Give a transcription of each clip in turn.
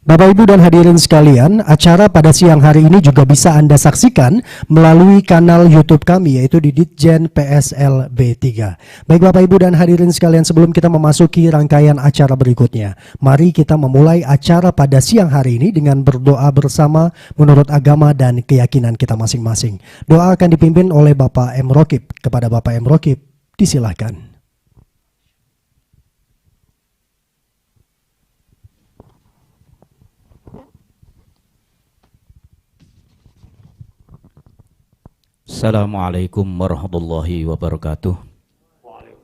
Bapak, Ibu, dan hadirin sekalian, acara pada siang hari ini juga bisa Anda saksikan melalui kanal YouTube kami, yaitu di Ditjen PSLB 3. Baik Bapak, Ibu, dan hadirin sekalian, sebelum kita memasuki rangkaian acara berikutnya, mari kita memulai acara pada siang hari ini dengan berdoa bersama menurut agama dan keyakinan kita masing-masing. Doa akan dipimpin oleh Bapak M. Rokib. Kepada Bapak M. Rokib, disilahkan. Assalamualaikum warahmatullahi wabarakatuh.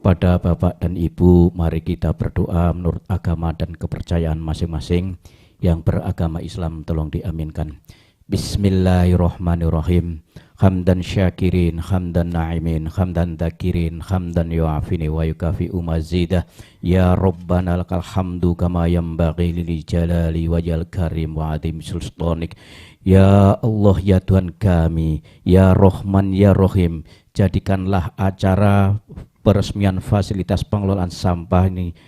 Pada Bapak dan Ibu, mari kita berdoa menurut agama dan kepercayaan masing-masing. Yang beragama Islam tolong diaminkan. Bismillahirrahmanirrahim. Hamdan syakirin, hamdan na'imin, hamdan dhakirin, hamdan yu'afini wa yukafi'u mazidah. Ya Rabbana lakal hamdu kama yanbaghi li jalali wajal karim wa adim sultanik. Ya Allah, ya Tuhan kami, ya Rahman, ya Rahim, jadikanlah acara peresmian fasilitas pengelolaan sampah ini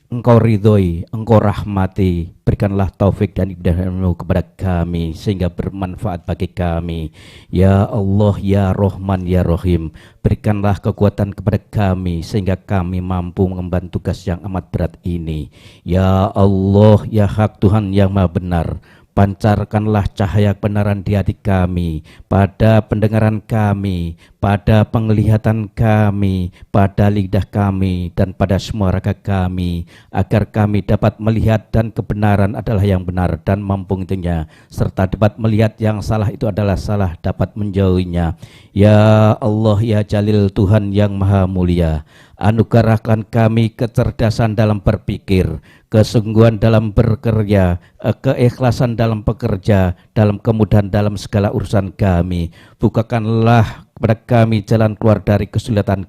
Engkau ridhoi, Engkau rahmati, berikanlah taufik dan hidayah-Mu kepada kami sehingga bermanfaat bagi kami. Ya Allah, ya Rahman, ya Rahim, berikanlah kekuatan kepada kami sehingga kami mampu mengemban tugas yang amat berat ini. Ya Allah, ya Hak Tuhan yang Maha Benar, pancarkanlah cahaya kebenaran di hati kami, pada pendengaran kami, pada penglihatan kami, pada lidah kami, dan pada semua raga kami, agar kami dapat melihat dan kebenaran adalah yang benar dan mampu mengikutinya, serta dapat melihat yang salah itu adalah salah, dapat menjauhinya. Ya Allah, ya Jalil, Tuhan yang Maha Mulia, anugerahkan kami kecerdasan dalam berpikir, kesungguhan dalam bekerja, keikhlasan dalam bekerja, dalam kemudahan dalam segala urusan kami. Bukakanlah kepada kami jalan keluar dari kesulitan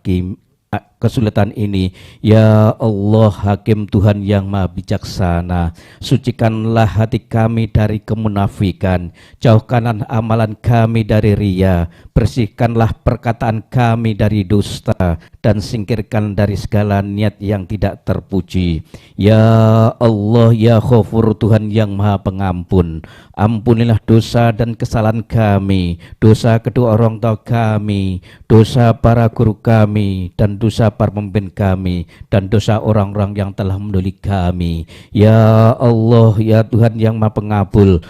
ini. Ya Allah, Hakim, Tuhan yang Maha Bijaksana, sucikanlah hati kami dari kemunafikan, jauhkanlah amalan kami dari riya, bersihkanlah perkataan kami dari dusta, dan singkirkan dari segala niat yang tidak terpuji. Ya Allah, ya Ghafur, Tuhan yang Maha Pengampun, ampunilah dosa dan kesalahan kami, dosa kedua orang tua kami, dosa para guru kami, dan dosa para pemimpin kami, dan dosa orang-orang yang telah mendidik kami. Ya Allah, ya Tuhan yang Maha Pengabul,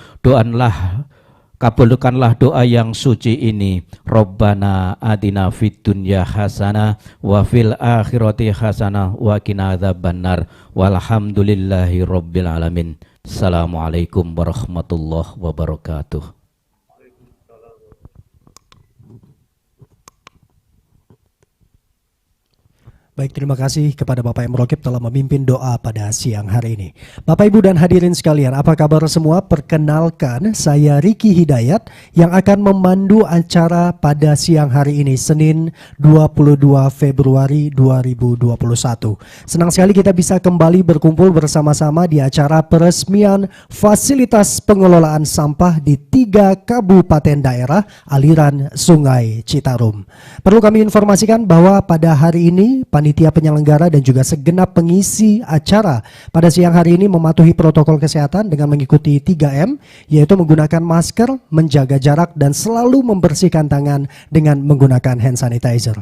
kabulkanlah doa yang suci ini. Rabbana atina fid dunya hasanah wa fil akhirati hasanah wa qina adzabannar. Walhamdulillahi rabbil alamin. Assalamualaikum warahmatullahi wabarakatuh. Baik, terima kasih kepada Bapak M. Rokib telah memimpin doa pada siang hari ini. Bapak, Ibu, dan hadirin sekalian, apa kabar semua? Perkenalkan, saya Riki Hidayat yang akan memandu acara pada siang hari ini, Senin 22 Februari 2021. Senang sekali kita bisa kembali berkumpul bersama-sama di acara peresmian fasilitas pengelolaan sampah di 3 kabupaten daerah aliran Sungai Citarum. Perlu kami informasikan bahwa pada hari ini panitia penyelenggara dan juga segenap pengisi acara pada siang hari ini mematuhi protokol kesehatan dengan mengikuti 3M, yaitu menggunakan masker, menjaga jarak, dan selalu membersihkan tangan dengan menggunakan hand sanitizer.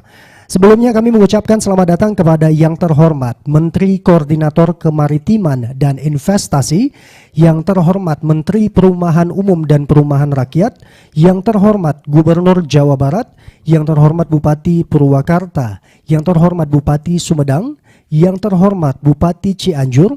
Sebelumnya kami mengucapkan selamat datang kepada yang terhormat Menteri Koordinator Kemaritiman dan Investasi, yang terhormat Menteri Perumahan Umum dan Perumahan Rakyat, yang terhormat Gubernur Jawa Barat, yang terhormat Bupati Purwakarta, yang terhormat Bupati Sumedang, yang terhormat Bupati Cianjur,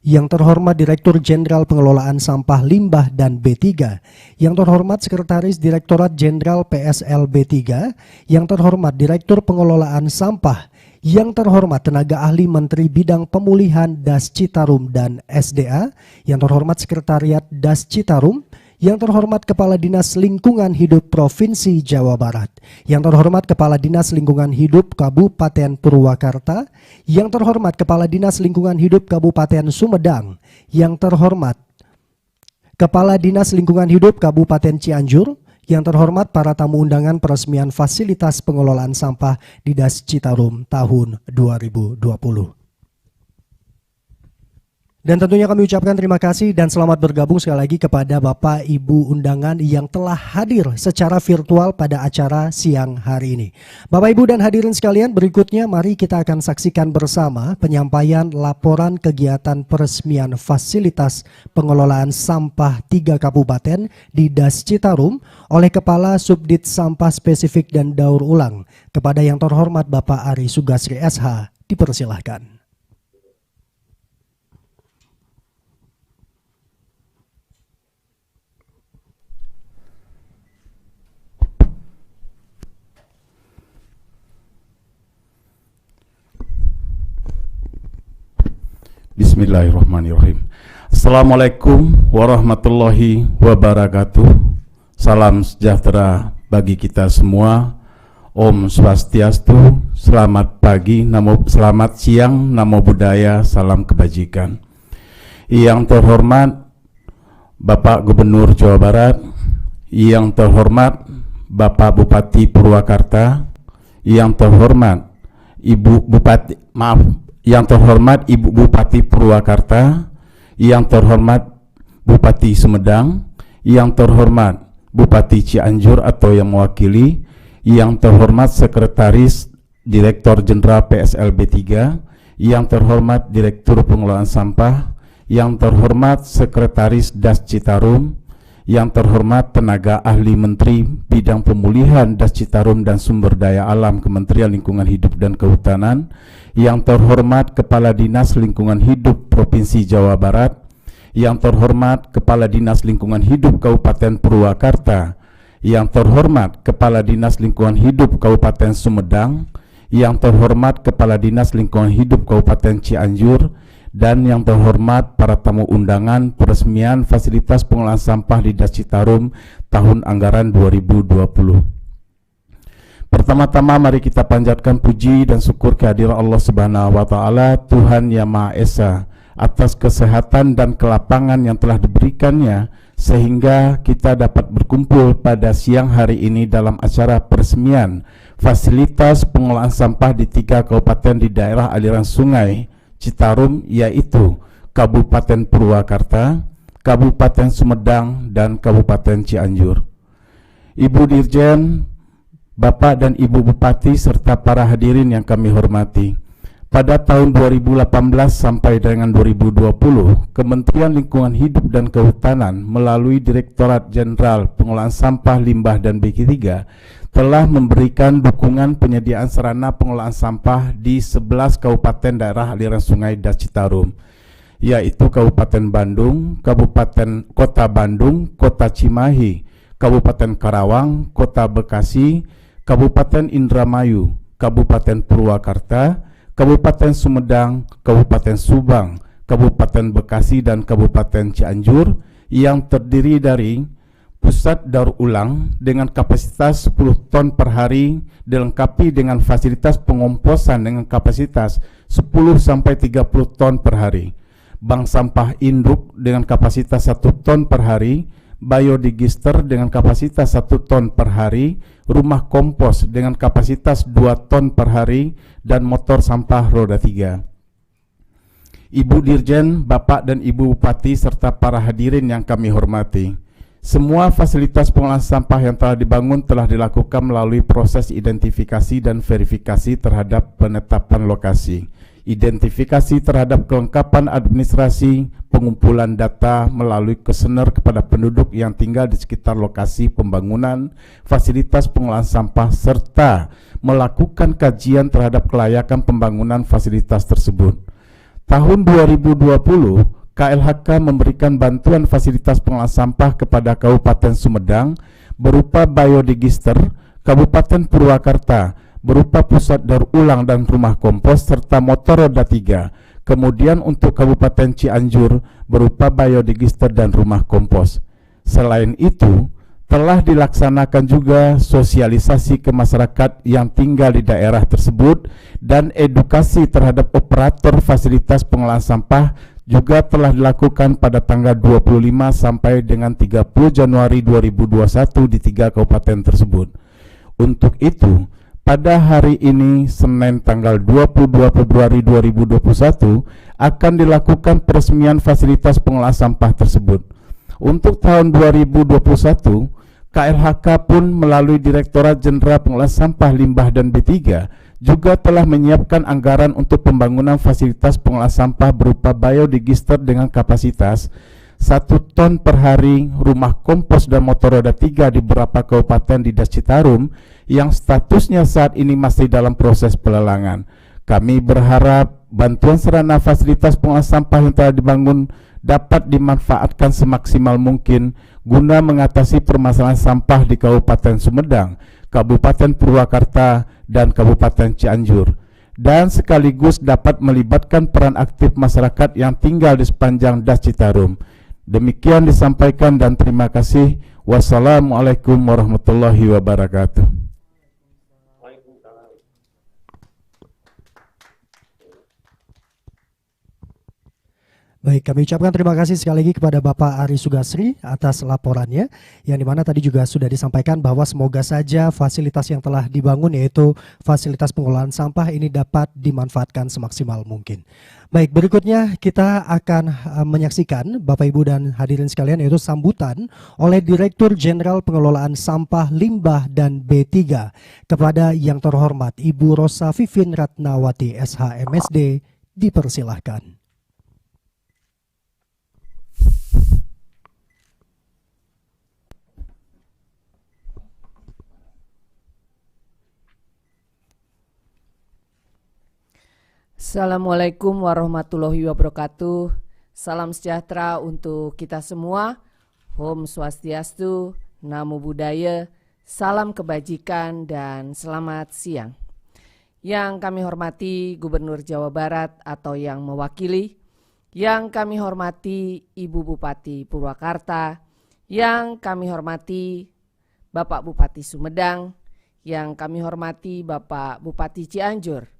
yang terhormat Direktur Jenderal Pengelolaan Sampah Limbah dan B3, yang terhormat Sekretaris Direktorat Jenderal PSLB 3, yang terhormat Direktur Pengelolaan Sampah, yang terhormat Tenaga Ahli Menteri Bidang Pemulihan Das Citarum dan SDA, yang terhormat Sekretariat Das Citarum, yang terhormat Kepala Dinas Lingkungan Hidup Provinsi Jawa Barat, yang terhormat Kepala Dinas Lingkungan Hidup Kabupaten Purwakarta, yang terhormat Kepala Dinas Lingkungan Hidup Kabupaten Sumedang, yang terhormat Kepala Dinas Lingkungan Hidup Kabupaten Cianjur, yang terhormat para tamu undangan peresmian fasilitas pengelolaan sampah di Das Citarum tahun 2020. Dan tentunya kami ucapkan terima kasih dan selamat bergabung sekali lagi kepada Bapak Ibu undangan yang telah hadir secara virtual pada acara siang hari ini. Bapak Ibu dan hadirin sekalian, berikutnya mari kita akan saksikan bersama penyampaian laporan kegiatan peresmian fasilitas pengelolaan sampah 3 kabupaten di Das Citarum oleh Kepala Subdit Sampah Spesifik dan Daur Ulang. Kepada yang terhormat Bapak Ari Sugasri SH, dipersilahkan. Bismillahirrahmanirrahim. Assalamualaikum warahmatullahi wabarakatuh. Salam sejahtera bagi kita semua. Om Swastiastu. Selamat pagi, selamat siang, namo buddhaya, salam kebajikan. Yang terhormat Bapak Gubernur Jawa Barat, yang terhormat Bapak Bupati Purwakarta, yang terhormat yang terhormat Ibu Bupati Purwakarta, yang terhormat Bupati Sumedang, yang terhormat Bupati Cianjur atau yang mewakili, yang terhormat Sekretaris Direktur Jenderal PSLB 3, yang terhormat Direktur Pengelolaan Sampah, yang terhormat Sekretaris Das Citarum, yang terhormat tenaga ahli Menteri Bidang Pemulihan Das Citarum dan Sumber Daya Alam Kementerian Lingkungan Hidup dan Kehutanan, yang terhormat Kepala Dinas Lingkungan Hidup Provinsi Jawa Barat, yang terhormat Kepala Dinas Lingkungan Hidup Kabupaten Purwakarta, yang terhormat Kepala Dinas Lingkungan Hidup Kabupaten Sumedang, yang terhormat Kepala Dinas Lingkungan Hidup Kabupaten Cianjur, dan yang terhormat para tamu undangan peresmian fasilitas pengelolaan sampah di Das Citarum tahun anggaran 2020. Pertama-tama mari kita panjatkan puji dan syukur kehadiran Allah Subhanahu wa taala, Tuhan Yang Maha Esa, atas kesehatan dan kelapangan yang telah diberikannya sehingga kita dapat berkumpul pada siang hari ini dalam acara peresmian fasilitas pengelolaan sampah di 3 kabupaten di daerah aliran sungai Citarum, yaitu Kabupaten Purwakarta, Kabupaten Sumedang, dan Kabupaten Cianjur. Ibu Dirjen, Bapak dan Ibu Bupati serta para hadirin yang kami hormati, pada tahun 2018 sampai dengan 2020, Kementerian Lingkungan Hidup dan Kehutanan melalui Direktorat Jenderal Pengelolaan Sampah, Limbah, dan BK3 telah memberikan dukungan penyediaan sarana pengelolaan sampah di 11 kabupaten daerah aliran sungai Das Citarum, yaitu Kabupaten Bandung, Kota Bandung, Kota Cimahi, Kabupaten Karawang, Kota Bekasi, Kabupaten Indramayu, Kabupaten Purwakarta, Kabupaten Sumedang, Kabupaten Subang, Kabupaten Bekasi, dan Kabupaten Cianjur, yang terdiri dari pusat daur ulang dengan kapasitas 10 ton per hari dilengkapi dengan fasilitas pengomposan dengan kapasitas 10-30 ton per hari, bank sampah induk dengan kapasitas 1 ton per hari, biodigester dengan kapasitas 1 ton per hari, rumah kompos dengan kapasitas 2 ton per hari, dan motor sampah roda 3. Ibu Dirjen, Bapak dan Ibu Bupati serta para hadirin yang kami hormati, semua fasilitas pengolahan sampah yang telah dibangun telah dilakukan melalui proses identifikasi dan verifikasi terhadap penetapan lokasi, identifikasi terhadap kelengkapan administrasi, pengumpulan data melalui kuesioner kepada penduduk yang tinggal di sekitar lokasi pembangunan fasilitas pengolahan sampah, serta melakukan kajian terhadap kelayakan pembangunan fasilitas tersebut. Tahun 2020, KLHK memberikan bantuan fasilitas pengolahan sampah kepada Kabupaten Sumedang berupa biodigester, Kabupaten Purwakarta berupa pusat daur ulang dan rumah kompos serta motor roda 3. Kemudian untuk Kabupaten Cianjur berupa biodigester dan rumah kompos. Selain itu, telah dilaksanakan juga sosialisasi ke masyarakat yang tinggal di daerah tersebut dan edukasi terhadap operator fasilitas pengolahan sampah juga telah dilakukan pada tanggal 25 sampai dengan 30 Januari 2021 di 3 kabupaten tersebut. Untuk itu, pada hari ini Senin tanggal 22 Februari 2021 akan dilakukan peresmian fasilitas pengelolaan sampah tersebut. Untuk tahun 2021, KLHK pun melalui Direktorat Jenderal Pengelolaan Sampah Limbah dan B3 juga telah menyiapkan anggaran untuk pembangunan fasilitas pengelolaan sampah berupa biodigester dengan kapasitas 1 ton per hari, rumah kompos dan motor roda 3 di beberapa kabupaten di Das Citarum yang statusnya saat ini masih dalam proses pelelangan. Kami berharap bantuan sarana fasilitas pengelolaan sampah yang telah dibangun dapat dimanfaatkan semaksimal mungkin guna mengatasi permasalahan sampah di Kabupaten Sumedang, Kabupaten Purwakarta, dan Kabupaten Cianjur, dan sekaligus dapat melibatkan peran aktif masyarakat yang tinggal di sepanjang Das Citarum. Demikian disampaikan dan terima kasih. Wassalamualaikum warahmatullahi wabarakatuh. Baik, kami ucapkan terima kasih sekali lagi kepada Bapak Ari Sugasri atas laporannya, yang dimana tadi juga sudah disampaikan bahwa semoga saja fasilitas yang telah dibangun, yaitu fasilitas pengolahan sampah ini dapat dimanfaatkan semaksimal mungkin. Baik, berikutnya kita akan menyaksikan Bapak Ibu dan hadirin sekalian, yaitu sambutan oleh Direktur Jenderal Pengelolaan Sampah Limbah dan B3 kepada yang terhormat Ibu Rosa Vivin Ratnawati SH MSD, dipersilahkan. Assalamualaikum warahmatullahi wabarakatuh. Salam sejahtera untuk kita semua. Om Swastiastu, Namo Buddhaya, salam kebajikan dan selamat siang. Yang kami hormati Gubernur Jawa Barat atau yang mewakili, yang kami hormati Ibu Bupati Purwakarta, yang kami hormati Bapak Bupati Sumedang, yang kami hormati Bapak Bupati Cianjur,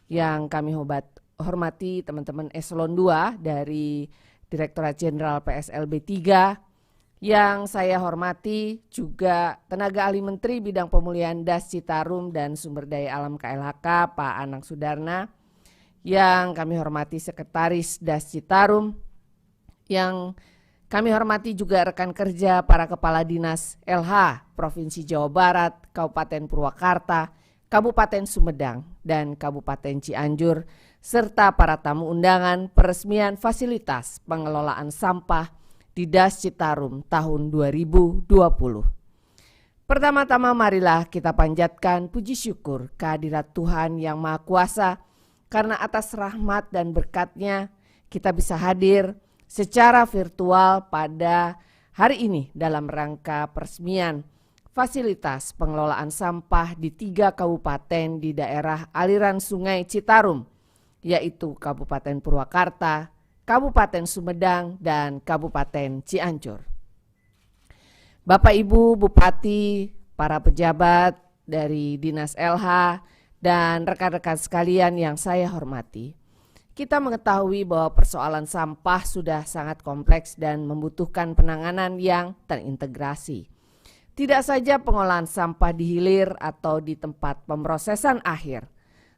yang kami hormati teman-teman Eselon 2 dari Direktorat Jenderal PSLB 3, yang saya hormati juga tenaga ahli Menteri Bidang Pemulihan Das Citarum dan Sumber Daya Alam KLHK Pak Anang Sudarna, yang kami hormati Sekretaris Das Citarum, yang kami hormati juga rekan kerja para Kepala Dinas LH Provinsi Jawa Barat, Kabupaten Purwakarta, Kabupaten Sumedang, dan Kabupaten Cianjur, serta para tamu undangan peresmian fasilitas pengelolaan sampah di Das Citarum tahun 2020. Pertama-tama marilah kita panjatkan puji syukur kehadirat Tuhan Yang Maha Kuasa, karena atas rahmat dan berkat-Nya kita bisa hadir secara virtual pada hari ini dalam rangka peresmian fasilitas pengelolaan sampah di 3 kabupaten di daerah aliran Sungai Citarum, yaitu Kabupaten Purwakarta, Kabupaten Sumedang, dan Kabupaten Cianjur. Bapak Ibu Bupati, para pejabat dari Dinas LH, dan rekan-rekan sekalian yang saya hormati, kita mengetahui bahwa persoalan sampah sudah sangat kompleks dan membutuhkan penanganan yang terintegrasi. Tidak saja pengolahan sampah di hilir atau di tempat pemrosesan akhir,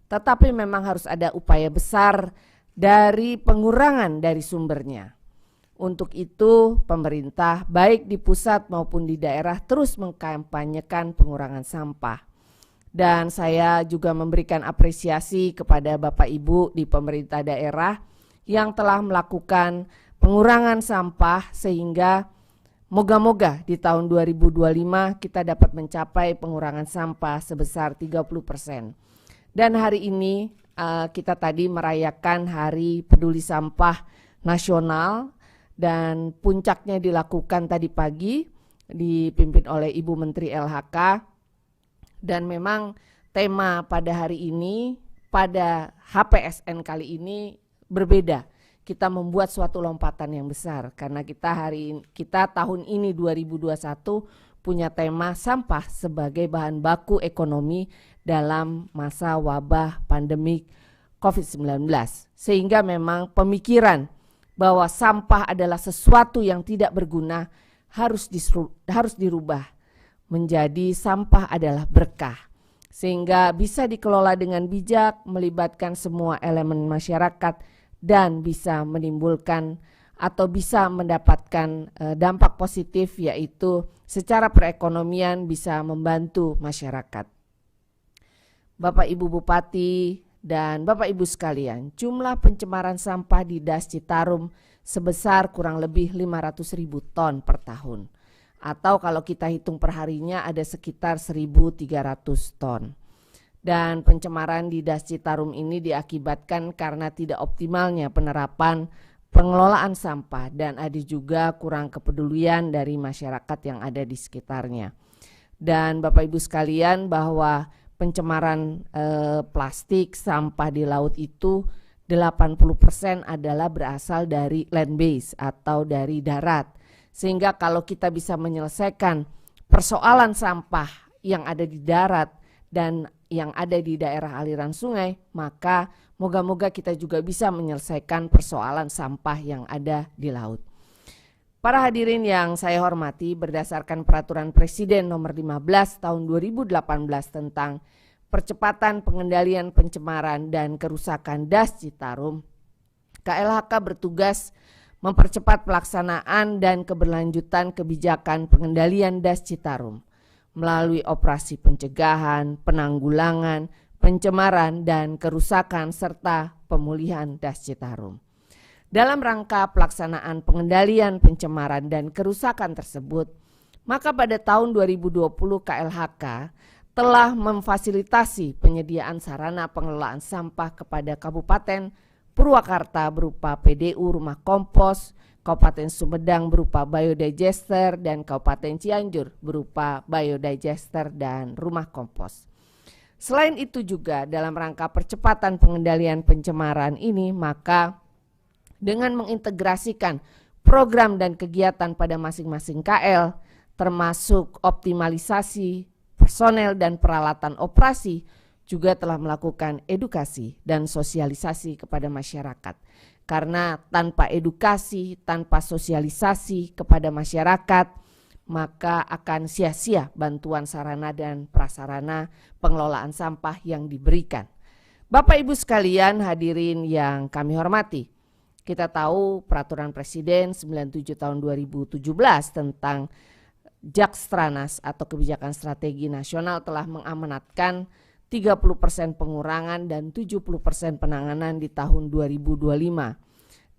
tetapi memang harus ada upaya besar dari pengurangan dari sumbernya. Untuk itu, pemerintah baik di pusat maupun di daerah terus mengkampanyekan pengurangan sampah. Dan saya juga memberikan apresiasi kepada Bapak Ibu di pemerintah daerah yang telah melakukan pengurangan sampah, sehingga moga-moga di tahun 2025 kita dapat mencapai pengurangan sampah sebesar 30%. Dan hari ini kita tadi merayakan Hari Peduli Sampah Nasional, dan puncaknya dilakukan tadi pagi dipimpin oleh Ibu Menteri LHK. Dan memang tema pada hari ini, pada HPSN kali ini berbeda. Kita membuat suatu lompatan yang besar karena kita tahun ini 2021 punya tema sampah sebagai bahan baku ekonomi dalam masa wabah pandemik COVID-19. Sehingga memang pemikiran bahwa sampah adalah sesuatu yang tidak berguna harus dirubah menjadi sampah adalah berkah. sehingga bisa dikelola dengan bijak, melibatkan semua elemen masyarakat dan bisa menimbulkan atau bisa mendapatkan dampak positif, yaitu secara perekonomian bisa membantu masyarakat. Bapak Ibu Bupati dan Bapak Ibu sekalian, jumlah pencemaran sampah di Das Citarum sebesar kurang lebih 500.000 ton per tahun. Atau kalau kita hitung per harinya ada sekitar 1.300 ton. Dan pencemaran di Das Citarum ini diakibatkan karena tidak optimalnya penerapan pengelolaan sampah dan ada juga kurang kepedulian dari masyarakat yang ada di sekitarnya. Dan Bapak Ibu sekalian, bahwa pencemaran plastik sampah di laut itu 80% adalah berasal dari land base atau dari darat. Sehingga kalau kita bisa menyelesaikan persoalan sampah yang ada di darat dan yang ada di daerah aliran sungai, maka moga-moga kita juga bisa menyelesaikan persoalan sampah yang ada di laut. Para hadirin yang saya hormati, berdasarkan Peraturan Presiden Nomor 15 Tahun 2018 tentang percepatan pengendalian pencemaran dan kerusakan Das Citarum, KLHK bertugas mempercepat pelaksanaan dan keberlanjutan kebijakan pengendalian Das Citarum melalui operasi pencegahan, penanggulangan, pencemaran, dan kerusakan serta pemulihan Das Citarum. Dalam rangka pelaksanaan pengendalian pencemaran dan kerusakan tersebut, maka pada tahun 2020 KLHK telah memfasilitasi penyediaan sarana pengelolaan sampah kepada Kabupaten Purwakarta berupa PDU Rumah Kompos, Kabupaten Sumedang berupa biodigester, dan Kabupaten Cianjur berupa biodigester dan rumah kompos. Selain itu juga dalam rangka percepatan pengendalian pencemaran ini, maka dengan mengintegrasikan program dan kegiatan pada masing-masing KL, termasuk optimalisasi personel dan peralatan operasi, juga telah melakukan edukasi dan sosialisasi kepada masyarakat. Karena tanpa edukasi, tanpa sosialisasi kepada masyarakat, maka akan sia-sia bantuan sarana dan prasarana pengelolaan sampah yang diberikan. Bapak Ibu sekalian, hadirin yang kami hormati, kita tahu Peraturan Presiden 97 tahun 2017 tentang Jakstranas atau Kebijakan Strategi Nasional telah mengamanatkan 30% pengurangan dan 70% penanganan di tahun 2025.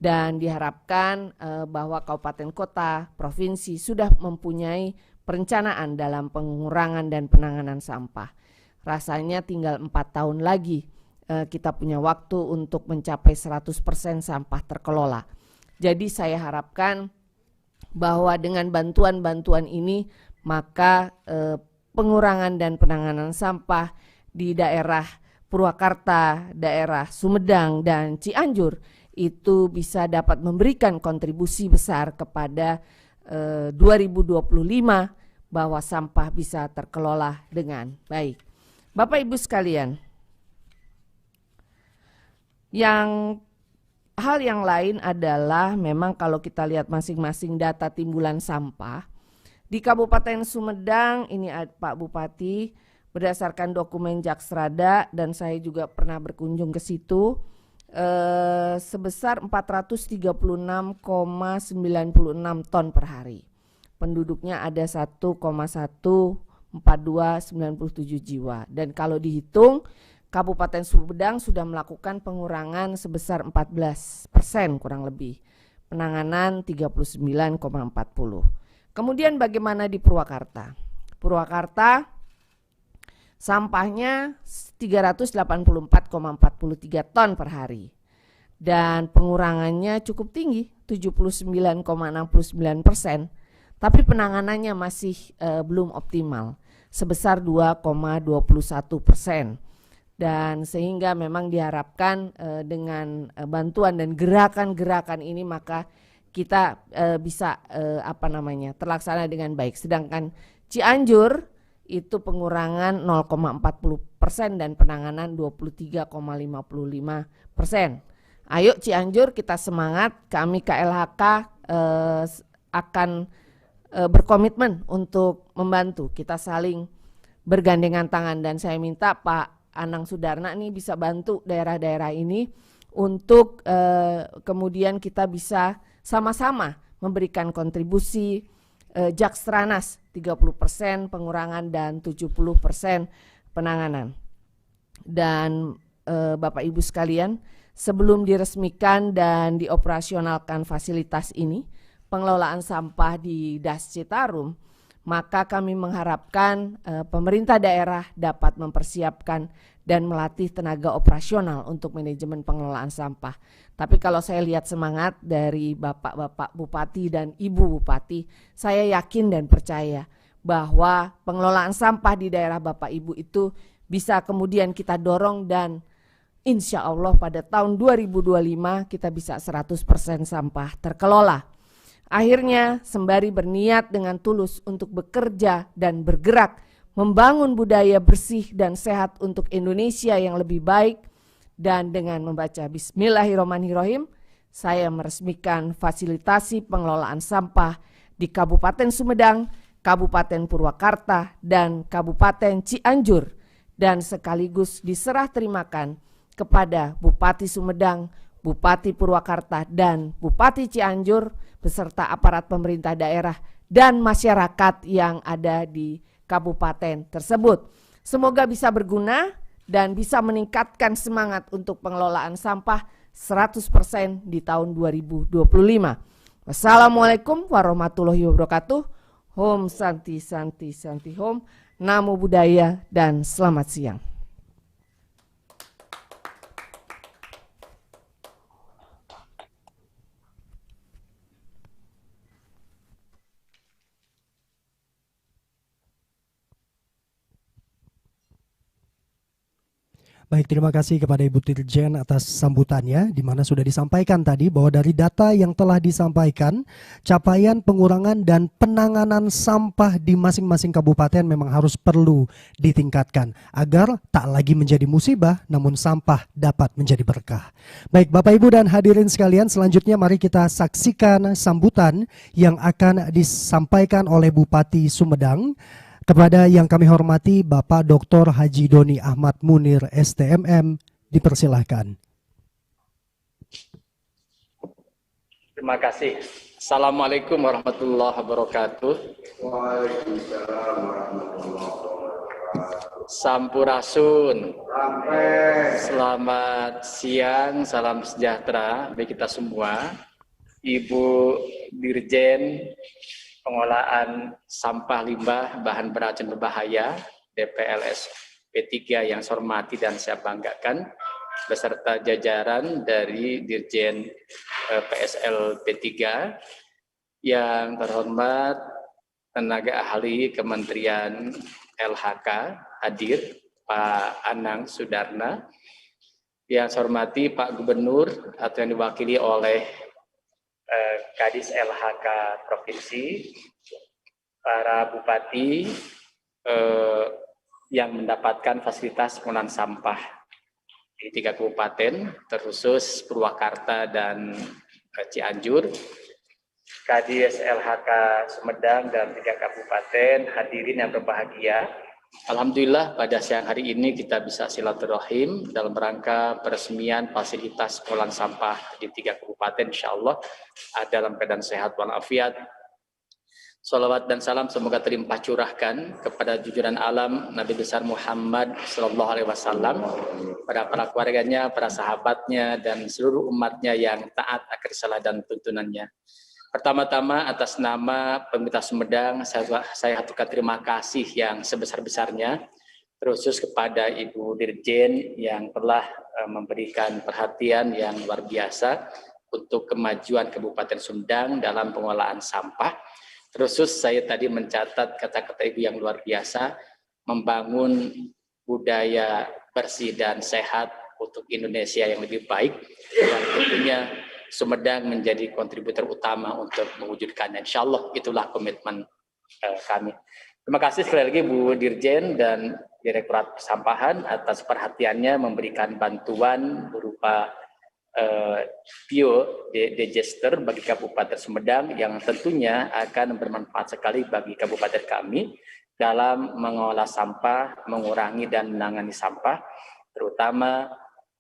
Dan diharapkan bahwa kabupaten kota, provinsi sudah mempunyai perencanaan dalam pengurangan dan penanganan sampah. Rasanya tinggal 4 tahun lagi kita punya waktu untuk mencapai 100% sampah terkelola. Jadi saya harapkan bahwa dengan bantuan-bantuan ini maka pengurangan dan penanganan sampah di daerah Purwakarta, daerah Sumedang, dan Cianjur itu bisa dapat memberikan kontribusi besar kepada 2025 bahwa sampah bisa terkelola dengan baik. Bapak Ibu sekalian, hal yang lain adalah memang kalau kita lihat masing-masing data timbulan sampah di Kabupaten Sumedang ini Pak Bupati, berdasarkan dokumen Jaksrada dan saya juga pernah berkunjung ke situ, sebesar 436,96 ton per hari. Penduduknya ada 1,14297 jiwa. Dan kalau dihitung, Kabupaten Sumedang sudah melakukan pengurangan sebesar 14% kurang lebih. Penanganan 39,40. Kemudian bagaimana di Purwakarta? Purwakarta sampahnya 384,43 ton per hari. Dan pengurangannya cukup tinggi, 79,69%. Tapi penanganannya masih belum optimal, sebesar 2,21%. Dan sehingga memang diharapkan dengan bantuan dan gerakan-gerakan ini maka kita bisa terlaksana dengan baik. Sedangkan Cianjur itu pengurangan 0,40% dan penanganan 23,55%. Ayo Cianjur, kita semangat. Kami KLHK akan berkomitmen untuk membantu. Kita saling bergandengan tangan, dan saya minta Pak Anang Sudarna nih bisa bantu daerah-daerah ini untuk kemudian kita bisa sama-sama memberikan kontribusi Jakstranas 30% pengurangan dan 70% penanganan. Dan Bapak Ibu sekalian, sebelum diresmikan dan dioperasionalkan fasilitas ini, pengelolaan sampah di Das Citarum, maka kami mengharapkan pemerintah daerah dapat mempersiapkan dan melatih tenaga operasional untuk manajemen pengelolaan sampah. Tapi kalau saya lihat semangat dari Bapak-Bapak Bupati dan Ibu Bupati, saya yakin dan percaya bahwa pengelolaan sampah di daerah Bapak Ibu itu bisa kemudian kita dorong, dan insya Allah pada tahun 2025 kita bisa 100% sampah terkelola. Akhirnya sembari berniat dengan tulus untuk bekerja dan bergerak membangun budaya bersih dan sehat untuk Indonesia yang lebih baik, dan dengan membaca Bismillahirrahmanirrahim, saya meresmikan fasilitasi pengelolaan sampah di Kabupaten Sumedang, Kabupaten Purwakarta, dan Kabupaten Cianjur, dan sekaligus diserah terimakan kepada Bupati Sumedang, Bupati Purwakarta, dan Bupati Cianjur beserta aparat pemerintah daerah dan masyarakat yang ada di kabupaten tersebut. Semoga bisa berguna dan bisa meningkatkan semangat untuk pengelolaan sampah 100% di tahun 2025. Wassalamualaikum warahmatullahi wabarakatuh. Om Santi Santi Santi Om. Namo Buddhaya dan selamat siang. Baik, terima kasih kepada Ibu Dirjen atas sambutannya, di mana sudah disampaikan tadi bahwa dari data yang telah disampaikan, capaian pengurangan dan penanganan sampah di masing-masing kabupaten memang harus perlu ditingkatkan agar tak lagi menjadi musibah, namun sampah dapat menjadi berkah. Baik, Bapak Ibu dan hadirin sekalian, selanjutnya mari kita saksikan sambutan yang akan disampaikan oleh Bupati Sumedang. Kepada yang kami hormati Bapak Dr. Haji Doni Ahmad Munir STMM, dipersilahkan. Terima kasih. Assalamualaikum warahmatullahi wabarakatuh. Waalaikumsalam warahmatullahi wabarakatuh. Sampurasun. Selamat siang, salam sejahtera bagi kita semua. Ibu Dirjen Pengolahan Sampah Limbah Bahan Beracun Berbahaya DPLS P3 yang saya hormati dan saya banggakan, beserta jajaran dari Dirjen PSL P3, yang terhormat tenaga ahli Kementerian LHK hadir, Pak Anang Sudarna, yang saya hormati Pak Gubernur atau yang diwakili oleh Kadis LHK Provinsi, para bupati yang mendapatkan fasilitas pengelolaan sampah di 3 kabupaten, terkhusus Purwakarta dan Cianjur, Kadis LHK Sumedang dan 3 kabupaten, hadirin yang berbahagia. Alhamdulillah pada siang hari ini kita bisa silaturahim dalam rangka peresmian fasilitas pengelolaan sampah di 3 kabupaten, insyaallah dalam keadaan sehat walafiat. Salawat dan salam semoga terlimpah curahkan kepada junjungan alam Nabi besar Muhammad SAW, pada para keluarganya, para sahabatnya, dan seluruh umatnya yang taat akan risalah dan tuntunannya. Pertama-tama atas nama pemerintah Sumedang, saya haturkan terima kasih yang sebesar-besarnya, terkhusus kepada Ibu Dirjen yang telah memberikan perhatian yang luar biasa untuk kemajuan Kabupaten Sumedang dalam pengelolaan sampah. Terkhusus saya tadi mencatat kata-kata Ibu yang luar biasa, membangun budaya bersih dan sehat untuk Indonesia yang lebih baik, dan tentunya Sumedang menjadi kontributor utama untuk mewujudkannya. Insya Allah itulah komitmen kami. Terima kasih sekali lagi Bu Dirjen dan Direktorat Persampahan atas perhatiannya memberikan bantuan berupa biodigester bagi Kabupaten Sumedang yang tentunya akan bermanfaat sekali bagi kabupaten kami, dalam mengolah sampah, mengurangi dan menangani sampah, terutama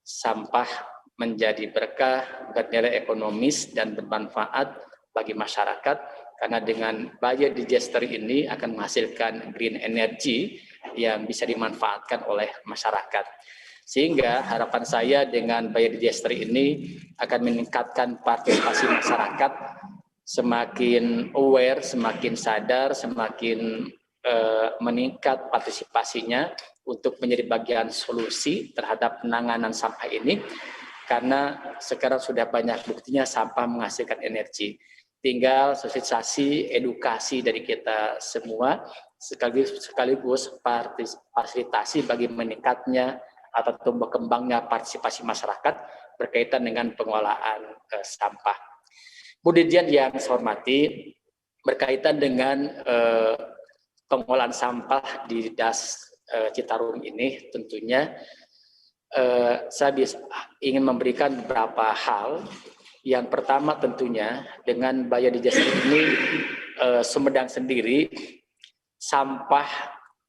sampah menjadi berkah, bernilai ekonomis dan bermanfaat bagi masyarakat, karena dengan biodigester ini akan menghasilkan green energy yang bisa dimanfaatkan oleh masyarakat. Sehingga harapan saya dengan biodigester ini akan meningkatkan partisipasi masyarakat, semakin aware, semakin sadar, semakin meningkat partisipasinya untuk menjadi bagian solusi terhadap penanganan sampah ini, karena sekarang sudah banyak buktinya sampah menghasilkan energi. Tinggal sosialisasi, edukasi dari kita semua, sekaligus fasilitasi bagi meningkatnya atau berkembangnya partisipasi masyarakat berkaitan dengan pengelolaan sampah. Kemudian yang saya hormati, berkaitan dengan pengolahan sampah di Das Citarum ini, tentunya saya ingin memberikan beberapa hal. Yang pertama tentunya dengan biodigester ini Sumedang sendiri, sampah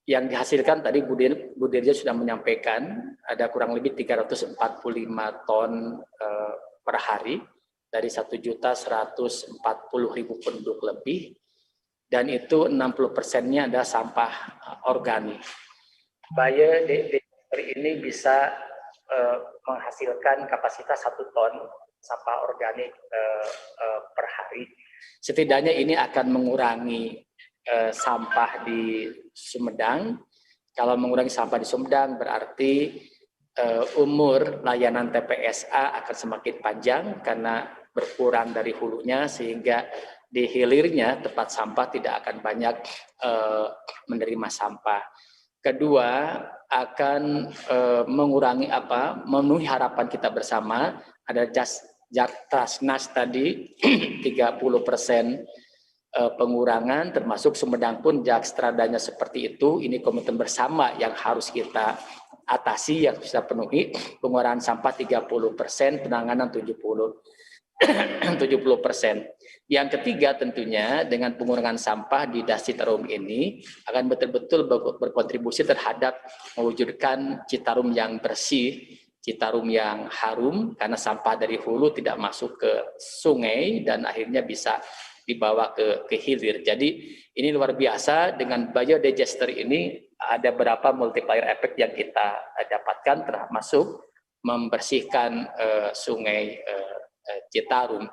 yang dihasilkan tadi Bu Dirja sudah menyampaikan ada kurang lebih 345 ton per hari dari 1.140.000 penduduk lebih, dan itu 60%-nya adalah sampah organik. Biodigester ini bisa menghasilkan kapasitas 1 ton sampah organik per hari. Setidaknya ini akan mengurangi sampah di Sumedang. Kalau mengurangi sampah di Sumedang berarti umur layanan TPSA akan semakin panjang karena berkurang dari hulunya, sehingga di hilirnya tempat sampah tidak akan banyak menerima sampah. Kedua, akan memenuhi harapan kita bersama, ada Jaktrasnas tadi 30% pengurangan, termasuk Sumedang pun Jakstradanya seperti itu. Ini komitmen bersama yang harus kita atasi, yang bisa penuhi, pengurangan sampah 30%, penanganan 70%. Yang ketiga tentunya dengan pengurangan sampah di Das Citarum ini akan betul-betul berkontribusi terhadap mewujudkan Citarum yang bersih, Citarum yang harum, karena sampah dari hulu tidak masuk ke sungai dan akhirnya bisa dibawa ke hilir. Jadi ini luar biasa, dengan biodigester ini ada beberapa multiplier effect yang kita dapatkan, termasuk membersihkan sungai Citarum.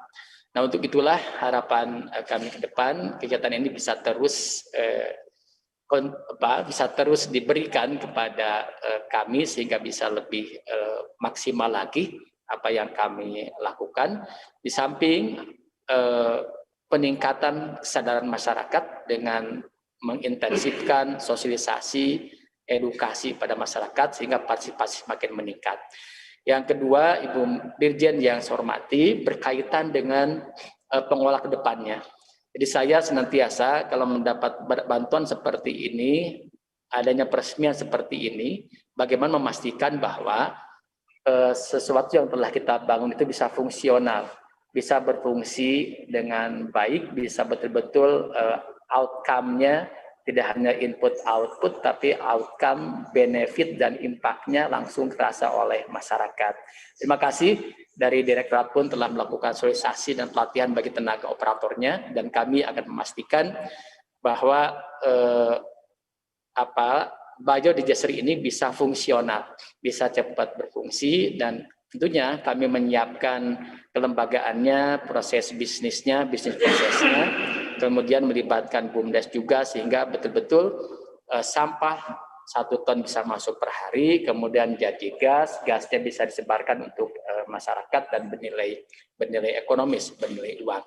Nah, untuk itulah harapan kami ke depan, kegiatan ini bisa terus diberikan kepada kami sehingga bisa lebih maksimal lagi apa yang kami lakukan. Di samping peningkatan kesadaran masyarakat dengan mengintensifkan sosialisasi, edukasi pada masyarakat sehingga partisipasi semakin meningkat. Yang kedua, Ibu Dirjen yang saya hormati, berkaitan dengan pengolah ke depannya. Jadi saya senantiasa kalau mendapat bantuan seperti ini, adanya peresmian seperti ini, bagaimana memastikan bahwa sesuatu yang telah kita bangun itu bisa fungsional, bisa berfungsi dengan baik, bisa betul-betul outcome-nya tidak hanya input-output, tapi outcome, benefit, dan impact-nya langsung terasa oleh masyarakat. Terima kasih dari Direktorat pun telah melakukan sosialisasi dan pelatihan bagi tenaga operatornya, dan kami akan memastikan bahwa biodigester ini bisa fungsional, bisa cepat berfungsi, dan tentunya kami menyiapkan kelembagaannya, proses bisnisnya, bisnis prosesnya, kemudian melibatkan BUMDes juga sehingga betul-betul sampah 1 ton bisa masuk per hari, kemudian jadi gasnya bisa disebarkan untuk masyarakat dan bernilai ekonomis, bernilai uang.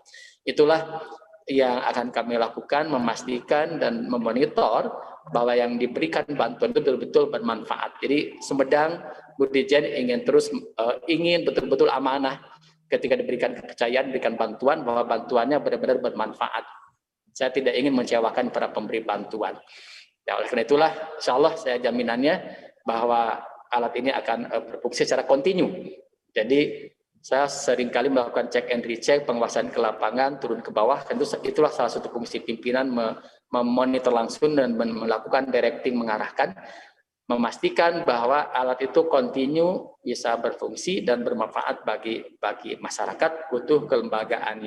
Itulah yang akan kami lakukan, memastikan dan memonitor bahwa yang diberikan bantuan itu betul-betul bermanfaat. Jadi Sumedang, Bu Dirjen ingin betul-betul amanah ketika diberikan kepercayaan, diberikan bantuan, bahwa bantuannya benar-benar bermanfaat. Saya tidak ingin mengecewakan para pemberi bantuan. Ya, oleh karena itulah, insya Allah saya jaminannya bahwa alat ini akan berfungsi secara kontinu. Jadi saya seringkali melakukan check and recheck, penguasaan ke lapangan, turun ke bawah. Tentu itulah salah satu fungsi pimpinan memonitor langsung dan melakukan directing, mengarahkan, memastikan bahwa alat itu kontinu bisa berfungsi dan bermanfaat bagi masyarakat, butuh kelembagaan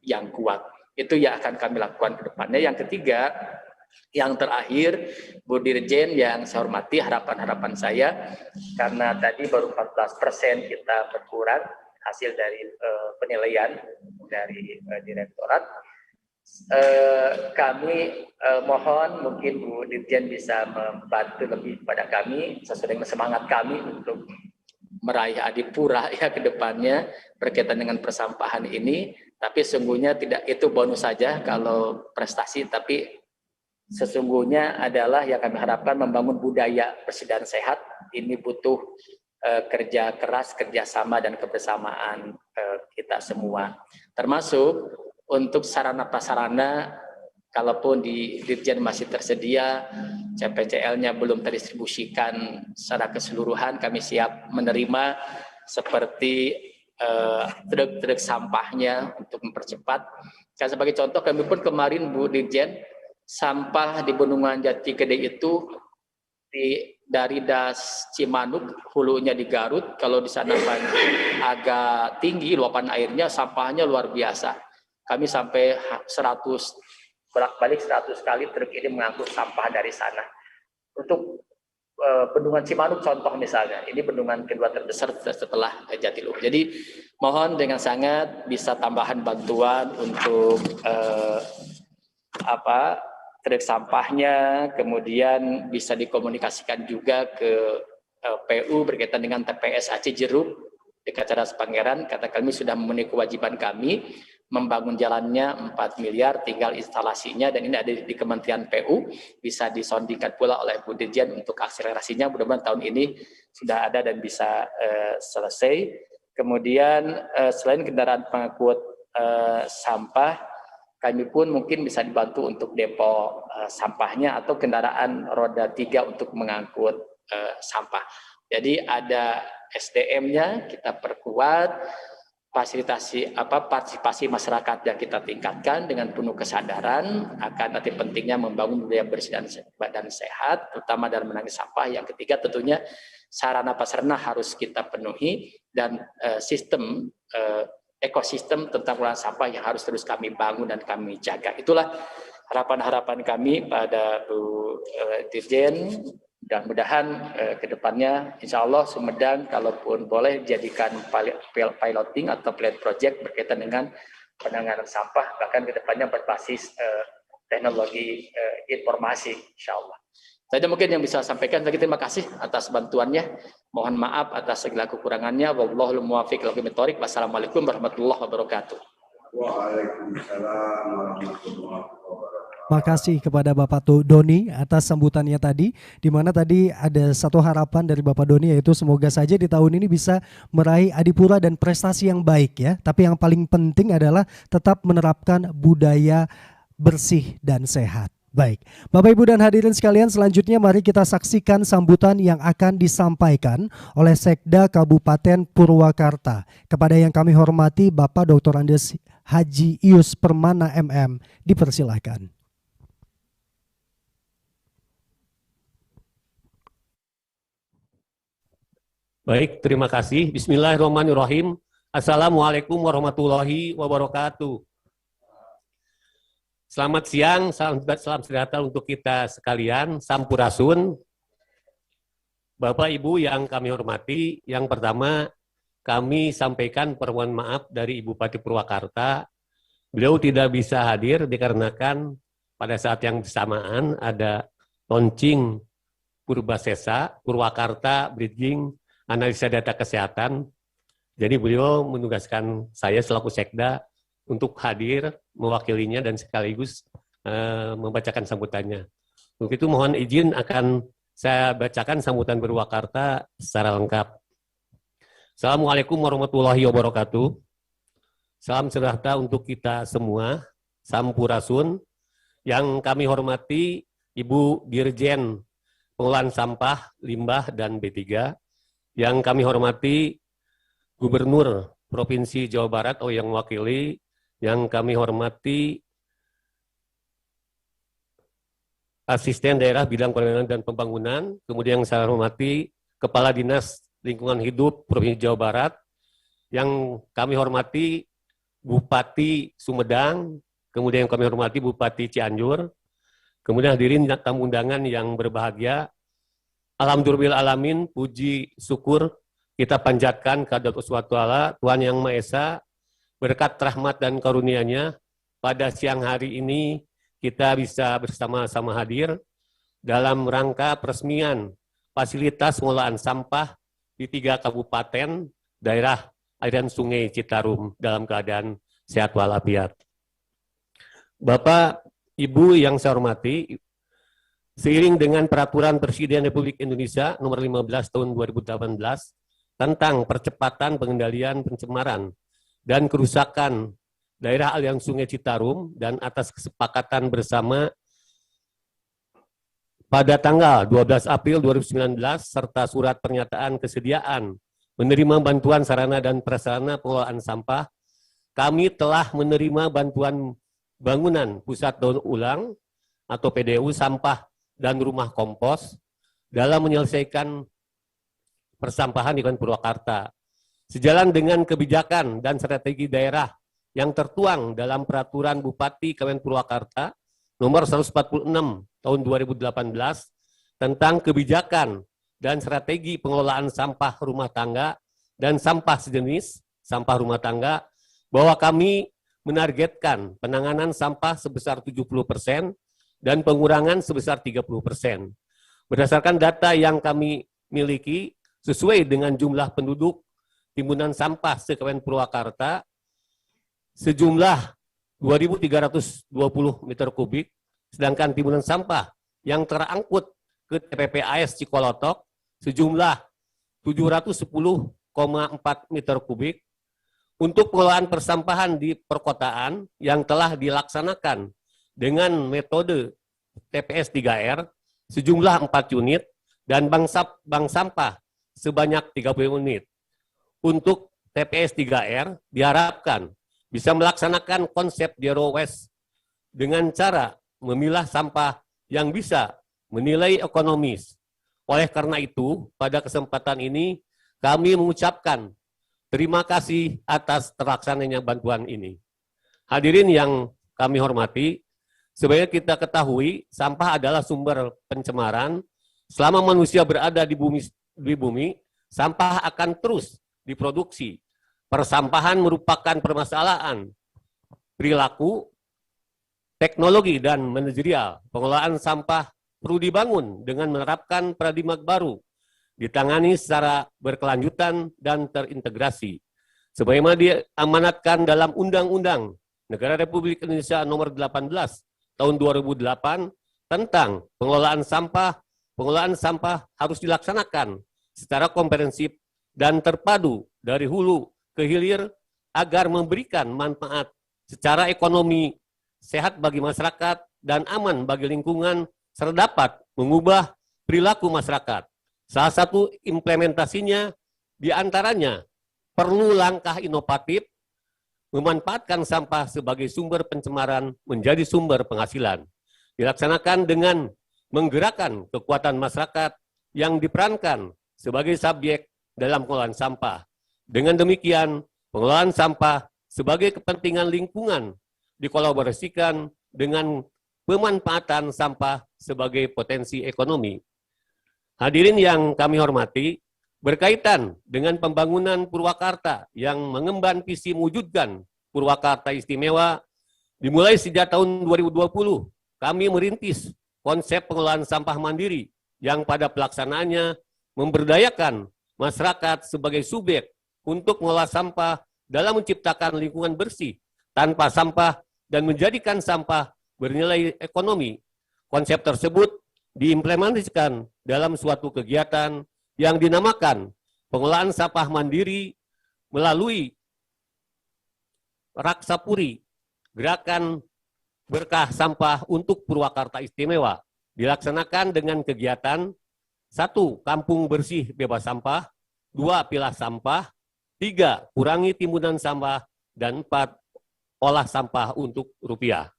yang kuat. Itu yang akan kami lakukan ke depannya. Yang ketiga, yang terakhir, Bu Dirjen yang saya hormati, harapan saya, karena tadi baru 14% kita berkurang hasil dari penilaian dari direktorat, kami mohon mungkin Bu Dirjen bisa membantu lebih pada kami sesuai dengan semangat kami untuk meraih adipura ya ke depannya berkaitan dengan persampahan ini. Tapi sesungguhnya tidak itu bonus saja kalau prestasi, tapi sesungguhnya adalah yang kami harapkan membangun budaya bersih dan sehat. Ini butuh kerja keras, kerjasama dan kebersamaan kita semua. Termasuk untuk sarana prasarana, kalaupun di Dirjen masih tersedia, CPCL-nya belum terdistribusikan secara keseluruhan, kami siap menerima seperti truk-truk sampahnya untuk mempercepat. Kan sebagai contoh, kami pun kemarin Bu Dirjen, sampah di Bendungan Jati Gede itu dari Das Cimanuk, hulunya di Garut, kalau di sana agak tinggi luapan airnya, sampahnya luar biasa. Kami sampai 100, bolak-balik 100 kali truk ini mengangkut sampah dari sana. Untuk Bendungan Cimanuk contoh misalnya, ini bendungan kedua terbesar setelah Jatiluhur. Jadi mohon dengan sangat bisa tambahan bantuan untuk truk sampahnya, kemudian bisa dikomunikasikan juga ke PU berkaitan dengan TPS Aceh Jeruk dekat Cadas Pangeran. Kata kami sudah memenuhi kewajiban kami membangun jalannya 4 miliar, tinggal instalasinya, dan ini ada di Kementerian PU, bisa disondingkan pula oleh Bu Dirjen untuk akselerasinya. Mudah-mudahan tahun ini sudah ada dan bisa selesai. Kemudian selain kendaraan pengangkut sampah, kami pun mungkin bisa dibantu untuk depo sampahnya atau kendaraan roda 3 untuk mengangkut sampah. Jadi ada SDM-nya kita perkuat, partisipasi masyarakat yang kita tingkatkan dengan penuh kesadaran akan nanti pentingnya membangun budaya bersih dan sehat, terutama dalam menangani sampah. Yang ketiga tentunya sarana prasarana harus kita penuhi, dan sistem ekosistem tentang pengelolaan sampah yang harus terus kami bangun dan kami jaga. Itulah harapan-harapan kami pada Bu Dirjen. Mudah-mudahan ke depannya insya Allah Sumedang kalaupun boleh dijadikan piloting atau pilot project berkaitan dengan penanganan sampah, bahkan ke depannya berbasis teknologi informasi insya Allah. Saya mungkin yang bisa sampaikan. Lagi terima kasih atas bantuannya. Mohon maaf atas segala kekurangannya. Wallahul muwaffiq ila aqwamit thoriq. Wassalamualaikum warahmatullahi wabarakatuh. Waalaikumsalam warahmatullahi wabarakatuh. Makasih kepada Bapak Doni atas sambutannya tadi, di mana tadi ada satu harapan dari Bapak Doni, yaitu semoga saja di tahun ini bisa meraih adipura dan prestasi yang baik ya. Tapi yang paling penting adalah tetap menerapkan budaya bersih dan sehat. Baik, Bapak Ibu dan hadirin sekalian, selanjutnya mari kita saksikan sambutan yang akan disampaikan oleh Sekda Kabupaten Purwakarta. Kepada yang kami hormati Bapak Dr. Andes Haji Ius Permana MM, dipersilahkan. Baik, terima kasih. Bismillahirrahmanirrahim. Assalamualaikum warahmatullahi wabarakatuh. Selamat siang, salam sejahtera untuk kita sekalian. Sampurasun. Bapak Ibu yang kami hormati, yang pertama kami sampaikan permohonan maaf dari Ibu Bupati Purwakarta. Beliau tidak bisa hadir dikarenakan pada saat yang bersamaan ada launching Purbasesa, Purwakarta Bridging Analisa Data Kesehatan. Jadi beliau menugaskan saya selaku Sekda untuk hadir mewakilinya dan sekaligus membacakan sambutannya. Untuk itu mohon izin akan saya bacakan sambutan Purwakarta secara lengkap. Assalamualaikum warahmatullahi wabarakatuh. Salam sejahtera untuk kita semua. Sampurasun. Yang kami hormati Ibu Dirjen Pengelolaan Sampah, Limbah, dan B3. Yang kami hormati Gubernur Provinsi Jawa Barat atau yang mewakili, yang kami hormati Asisten Daerah Bidang Penanaman dan Pembangunan, kemudian yang saya hormati Kepala Dinas Lingkungan Hidup Provinsi Jawa Barat, yang kami hormati Bupati Sumedang, kemudian yang kami hormati Bupati Cianjur, kemudian hadirin tamu undangan yang berbahagia. Alhamdulillah alamin, puji syukur kita panjatkan kehadirat Allah Tuhan Yang Maha Esa, berkat rahmat dan karunia-Nya pada siang hari ini kita bisa bersama-sama hadir dalam rangka peresmian fasilitas pengelolaan sampah di 3 kabupaten daerah aliran Sungai Citarum dalam keadaan sehat walafiat. Bapak, Ibu yang saya hormati, seiring dengan Peraturan Presiden Republik Indonesia Nomor 15 Tahun 2018 tentang percepatan pengendalian pencemaran dan kerusakan daerah aliran Sungai Citarum dan atas kesepakatan bersama pada tanggal 12 April 2019 serta surat pernyataan kesediaan menerima bantuan sarana dan prasarana pengelolaan sampah, kami telah menerima bantuan bangunan pusat daur ulang atau PDU sampah dan rumah kompos dalam menyelesaikan persampahan di Kabupaten Purwakarta. Sejalan dengan kebijakan dan strategi daerah yang tertuang dalam Peraturan Bupati Kabupaten Purwakarta Nomor 146 Tahun 2018 tentang kebijakan dan strategi pengelolaan sampah rumah tangga dan sampah sejenis sampah rumah tangga, bahwa kami menargetkan penanganan sampah sebesar 70% dan pengurangan sebesar 30%. Berdasarkan data yang kami miliki, sesuai dengan jumlah penduduk timbunan sampah se-Kabupaten Purwakarta sejumlah 2.320 meter kubik, sedangkan timbunan sampah yang terangkut ke TPPAS Cikolotok sejumlah 710,4 meter kubik. Untuk pengelolaan persampahan di perkotaan yang telah dilaksanakan dengan metode TPS 3R sejumlah 4 unit dan bank sampah sebanyak 30 unit. Untuk TPS 3R diharapkan bisa melaksanakan konsep zero waste dengan cara memilah sampah yang bisa menilai ekonomis. Oleh karena itu, pada kesempatan ini kami mengucapkan terima kasih atas terlaksananya bantuan ini. Hadirin yang kami hormati, sebagai kita ketahui, sampah adalah sumber pencemaran. Selama manusia berada di bumi, sampah akan terus diproduksi. Persampahan merupakan permasalahan perilaku, teknologi, dan manajerial. Pengelolaan sampah perlu dibangun dengan menerapkan paradigma baru, ditangani secara berkelanjutan dan terintegrasi. Sebagaimana diamanatkan dalam Undang-Undang Negara Republik Indonesia Nomor 18 Tahun 2008 tentang pengelolaan sampah harus dilaksanakan secara komprehensif dan terpadu dari hulu ke hilir agar memberikan manfaat secara ekonomi, sehat bagi masyarakat, dan aman bagi lingkungan, serta dapat mengubah perilaku masyarakat. Salah satu implementasinya diantaranya perlu langkah inovatif memanfaatkan sampah sebagai sumber pencemaran menjadi sumber penghasilan. Dilaksanakan dengan menggerakkan kekuatan masyarakat yang diperankan sebagai subjek dalam pengelolaan sampah. Dengan demikian, pengelolaan sampah sebagai kepentingan lingkungan dikolaborasikan dengan pemanfaatan sampah sebagai potensi ekonomi. Hadirin yang kami hormati, berkaitan dengan pembangunan Purwakarta yang mengemban visi mewujudkan Purwakarta istimewa, dimulai sejak tahun 2020, kami merintis konsep pengelolaan sampah mandiri yang pada pelaksanaannya memberdayakan masyarakat sebagai subjek untuk mengolah sampah dalam menciptakan lingkungan bersih tanpa sampah dan menjadikan sampah bernilai ekonomi. Konsep tersebut diimplementasikan dalam suatu kegiatan yang dinamakan pengelolaan sampah mandiri melalui Raksapuri, Gerakan Berkah Sampah untuk Purwakarta Istimewa, dilaksanakan dengan kegiatan 1. Kampung bersih bebas sampah, 2. Pilah sampah, 3. Kurangi timbunan sampah. Dan 4. Olah sampah untuk rupiah.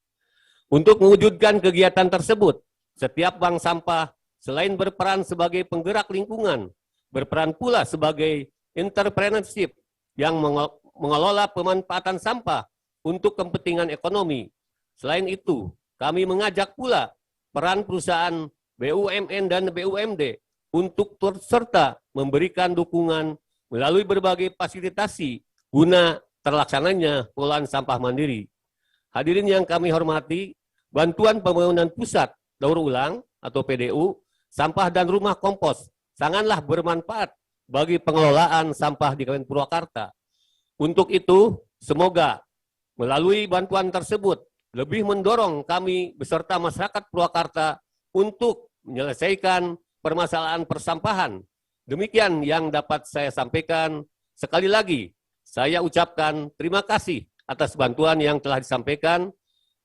Untuk mewujudkan kegiatan tersebut, setiap bank sampah selain berperan sebagai penggerak lingkungan, berperan pula sebagai entrepreneurship yang mengelola pemanfaatan sampah untuk kepentingan ekonomi. Selain itu, kami mengajak pula peran perusahaan BUMN dan BUMD untuk turut serta memberikan dukungan melalui berbagai fasilitasi guna terlaksananya pengelolaan sampah mandiri. Hadirin yang kami hormati, bantuan pembangunan pusat daur ulang atau PDU, sampah dan rumah kompos sangatlah bermanfaat bagi pengelolaan sampah di Kabupaten Purwakarta. Untuk itu, semoga melalui bantuan tersebut lebih mendorong kami beserta masyarakat Purwakarta untuk menyelesaikan permasalahan persampahan. Demikian yang dapat saya sampaikan. Sekali lagi, saya ucapkan terima kasih atas bantuan yang telah disampaikan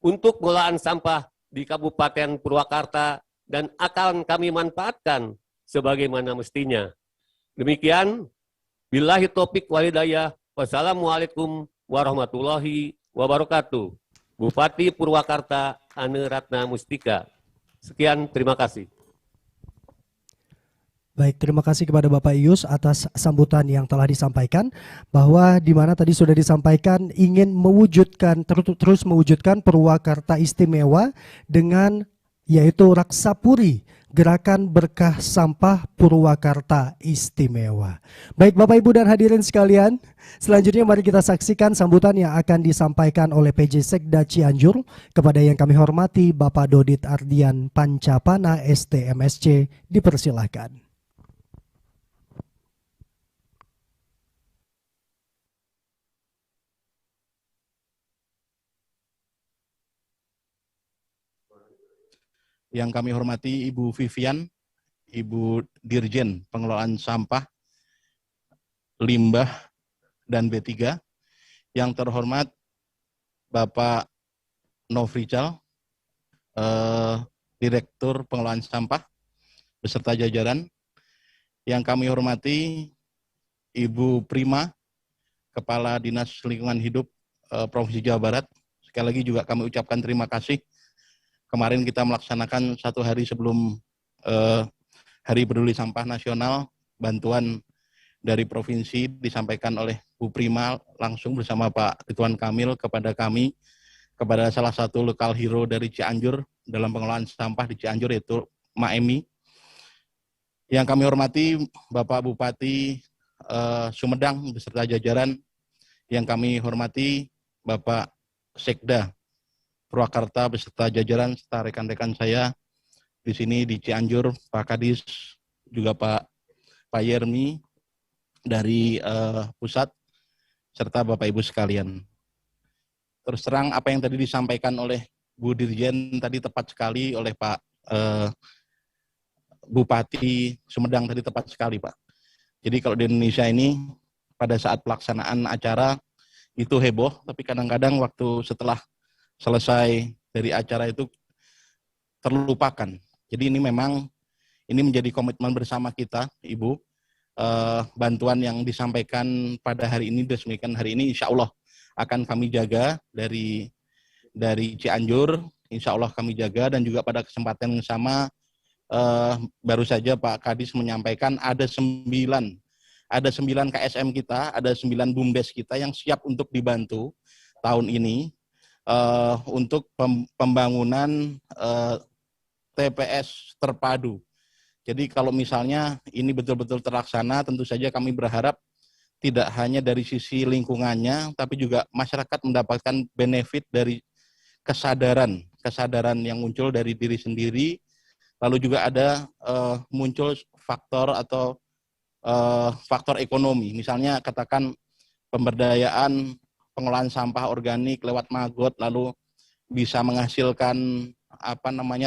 untuk pengelolaan sampah di Kabupaten Purwakarta dan akan kami manfaatkan sebagaimana mestinya. Demikian, billahi taufiq walhidayah. Wassalamualaikum warahmatullahi wabarakatuh. Bupati Purwakarta Ane Ratna Mustika. Sekian, terima kasih. Baik, terima kasih kepada Bapak Ius atas sambutan yang telah disampaikan, bahwa di mana tadi sudah disampaikan ingin mewujudkan terus mewujudkan Purwakarta istimewa dengan yaitu Raksapuri, Gerakan Berkah Sampah Purwakarta Istimewa. Baik Bapak Ibu dan hadirin sekalian, selanjutnya mari kita saksikan sambutan yang akan disampaikan oleh PJ Sekda Cianjur kepada yang kami hormati Bapak Dodit Ardian Pancapana STMSC. Dipersilahkan. Yang kami hormati Ibu Vivian, Ibu Dirjen Pengelolaan Sampah, Limbah, dan B3. Yang terhormat Bapak Nofrijal, Direktur Pengelolaan Sampah, beserta jajaran. Yang kami hormati Ibu Prima, Kepala Dinas Lingkungan Hidup Provinsi Jawa Barat. Sekali lagi juga kami ucapkan terima kasih. Kemarin kita melaksanakan 1 hari sebelum Hari Peduli Sampah Nasional, bantuan dari provinsi disampaikan oleh Bu Prima langsung bersama Pak Ridwan Kamil kepada kami, kepada salah satu lokal hero dari Cianjur dalam pengelolaan sampah di Cianjur, yaitu Maemi. Yang kami hormati Bapak Bupati Sumedang beserta jajaran. Yang kami hormati Bapak Sekda Purwakarta beserta jajaran serta rekan-rekan saya di sini di Cianjur, Pak Kadis, juga Pak Yermi dari pusat, serta Bapak Ibu sekalian. Terus terang apa yang tadi disampaikan oleh Bu Dirjen tadi tepat sekali, oleh Pak Bupati Sumedang tadi tepat sekali, Pak. Jadi kalau di Indonesia ini pada saat pelaksanaan acara itu heboh, tapi kadang-kadang waktu setelah selesai dari acara itu terlupakan. Jadi ini memang ini menjadi komitmen bersama kita, Ibu. Bantuan yang disampaikan pada hari ini, diresmikan hari ini, insya Allah akan kami jaga dari Cianjur, insya Allah kami jaga. Dan juga pada kesempatan yang sama baru saja Pak Kadis menyampaikan ada 9 KSM kita, ada 9 BUMDes kita yang siap untuk dibantu tahun ini untuk pembangunan TPS terpadu. Jadi kalau misalnya ini betul-betul terlaksana, tentu saja kami berharap tidak hanya dari sisi lingkungannya, tapi juga masyarakat mendapatkan benefit dari kesadaran yang muncul dari diri sendiri. Lalu juga ada muncul faktor atau faktor ekonomi. Misalnya katakan pemberdayaan pengelolaan sampah organik lewat Magot, lalu bisa menghasilkan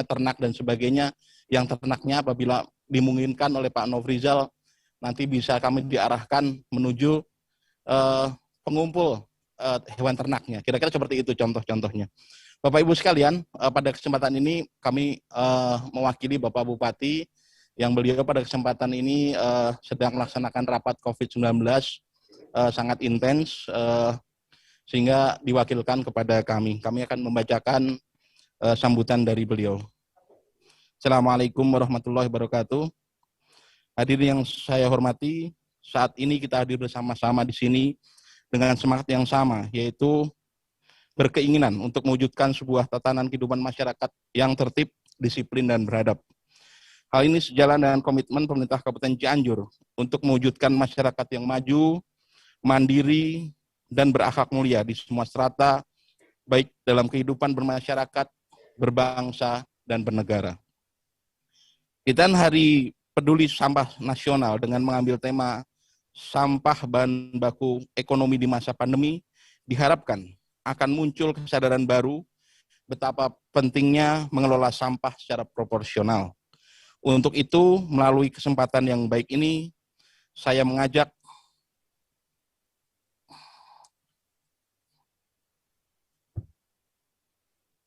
ternak dan sebagainya. Yang ternaknya apabila dimungkinkan oleh Pak Nofrizal nanti bisa kami diarahkan menuju pengumpul hewan ternaknya. Kira-kira seperti itu contoh-contohnya. Bapak Ibu sekalian, pada kesempatan ini kami mewakili Bapak Bupati yang beliau pada kesempatan ini sedang melaksanakan rapat COVID-19 sangat intens sehingga diwakilkan kepada kami. Kami akan membacakan sambutan dari beliau. Assalamualaikum warahmatullahi wabarakatuh. Hadirin yang saya hormati, saat ini kita hadir bersama-sama di sini dengan semangat yang sama, yaitu berkeinginan untuk mewujudkan sebuah tatanan kehidupan masyarakat yang tertib, disiplin, dan beradab. Hal ini sejalan dengan komitmen pemerintah Kabupaten Cianjur untuk mewujudkan masyarakat yang maju, mandiri, dan berakhlak mulia di semua strata, baik dalam kehidupan bermasyarakat, berbangsa, dan bernegara. Kegiatan Hari Peduli Sampah Nasional dengan mengambil tema sampah bahan baku ekonomi di masa pandemi diharapkan akan muncul kesadaran baru betapa pentingnya mengelola sampah secara proporsional. Untuk itu, melalui kesempatan yang baik ini, saya mengajak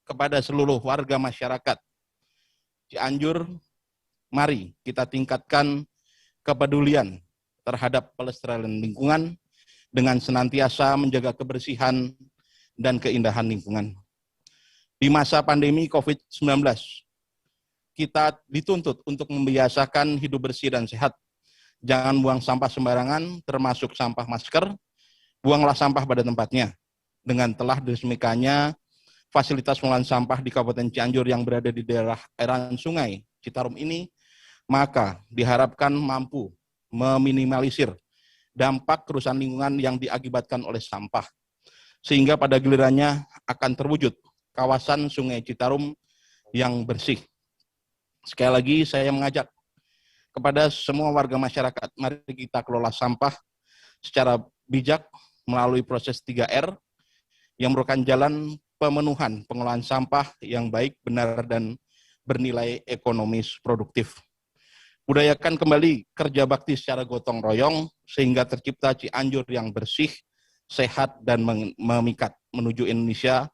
kepada seluruh warga masyarakat Cianjur, mari kita tingkatkan kepedulian terhadap pelestarian lingkungan dengan senantiasa menjaga kebersihan dan keindahan lingkungan. Di masa pandemi COVID-19, kita dituntut untuk membiasakan hidup bersih dan sehat. Jangan buang sampah sembarangan, termasuk sampah masker, buanglah sampah pada tempatnya. Dengan telah diresmikannya fasilitas pengolahan sampah di Kabupaten Cianjur yang berada di daerah aliran Sungai Citarum ini, maka diharapkan mampu meminimalisir dampak kerusakan lingkungan yang diakibatkan oleh sampah, sehingga pada gilirannya akan terwujud kawasan Sungai Citarum yang bersih. Sekali lagi saya mengajak kepada semua warga masyarakat, mari kita kelola sampah secara bijak melalui proses 3R yang merupakan jalan pemenuhan pengolahan sampah yang baik, benar, dan bernilai ekonomis produktif. Budayakan kembali kerja bakti secara gotong royong sehingga tercipta Cianjur yang bersih, sehat, dan memikat menuju Indonesia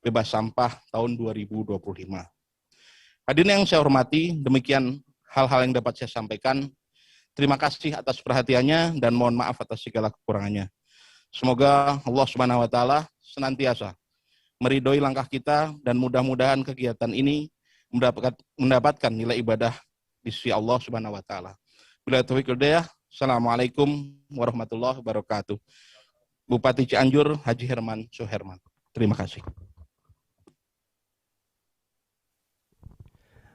bebas sampah tahun 2025. Hadirin yang saya hormati, demikian hal-hal yang dapat saya sampaikan. Terima kasih atas perhatiannya dan mohon maaf atas segala kekurangannya. Semoga Allah Subhanahu wa taala senantiasa meridhoi langkah kita dan mudah-mudahan kegiatan ini mendapatkan nilai ibadah di sisi Allah Subhanahu wa taala. Bila taufiq wal hidayah, Assalamualaikum warahmatullahi wabarakatuh. Bupati Cianjur Haji Herman Suherman. Terima kasih.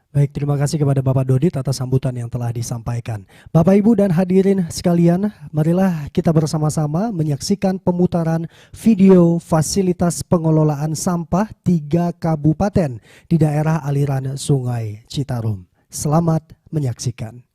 Baik, terima kasih kepada Bapak Dodit atas sambutan yang telah disampaikan. Bapak, Ibu, dan hadirin sekalian, marilah kita bersama-sama menyaksikan pemutaran video fasilitas pengelolaan sampah 3 kabupaten di daerah aliran Sungai Citarum. Selamat menyaksikan.